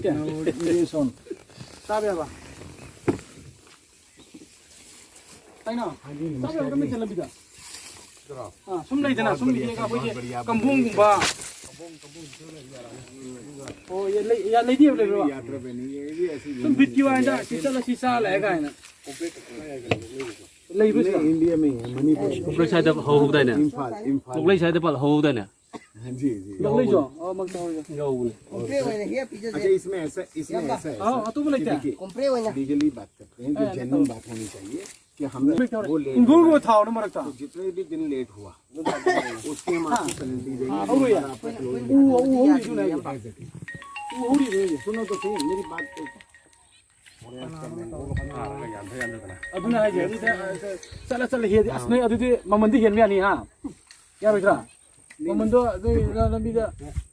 क्या ये सोन साब है बा है ना साब है कम चल बिदा हां सुन नहीं देना सुन लीजिएगा कोई कंबोंग गुंबा ओ ये ले दिए ले रो यात्रा पे नहीं ये ऐसी सुन बिट की वांडा सीसा लेगा है ना ले बस इंडिया में मणिपुर उपले साइड हो होदा ने इम्फाल उपले साइड पर हो होदा ने हां जी ले जो और मग तो यो कंप्रे होने है पीछे अच्छा इसमें ऐसा है हां तो बोले क्या कंप्रे होने लीगली बात करते हैं जो जेन्युइन बात होनी चाहिए कि हमने वो लेट था और मरता जितने भी दिन लेट हुआ उसके हम आपको पेनल्टी देंगे और यार वो जो नहीं वो हो रही सुनो तो सही मेरी बात तो अदुना है जे चला चला हे असने अदुदि ममंदी हेन यानी हां या बेटा ममंदो लंबी दा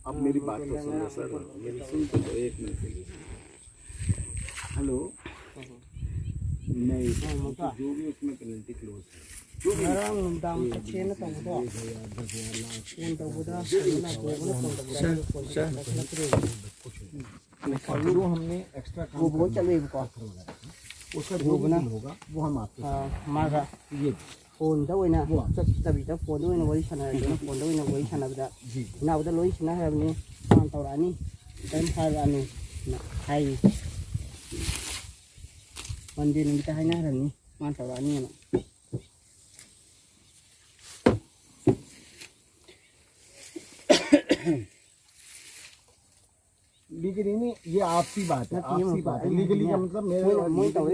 अब मेरी बात तो सुनो सर मेरी सुन तो एक मिनट के लिए हेलो नहीं जो भी उसमें पेनल्टी क्लोज है जो भी दाम अच्छे न तो तो कौन तो बुदा ना को जो हमने एक्स्ट्रा काम वो चले को उसका जो बना होगा वो हम आपको मागा ये फोन दा ओइना तबी दा फोन दा ओइना वही सना दा फोन दा ओइना वही सना दा ना दा लोई सना है मान Taurani dan harani na hai मंदिर में kita hanya harani मान तौरानी ना लीगली नहीं ये आपसी बात है लीगली का मतलब मेरे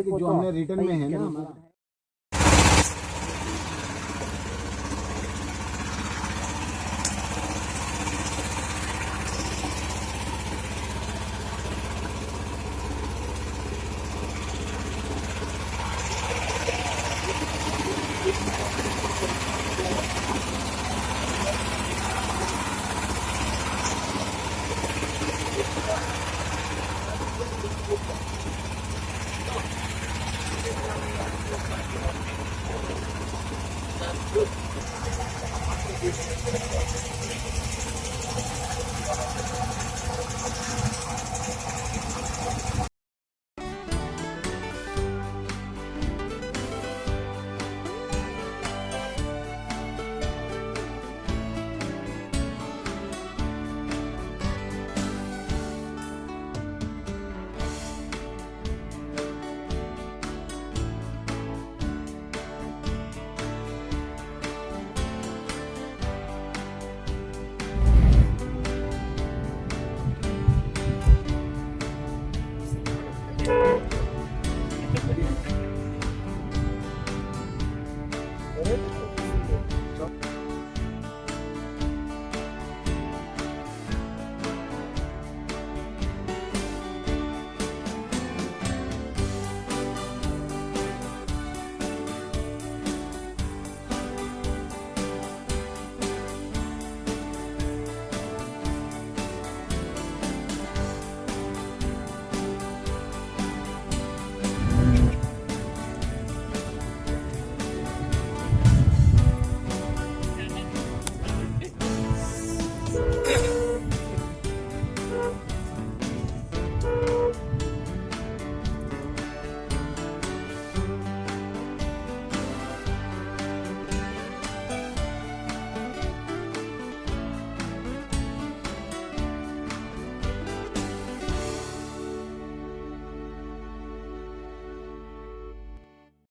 जो हमने रिटर्न में है ना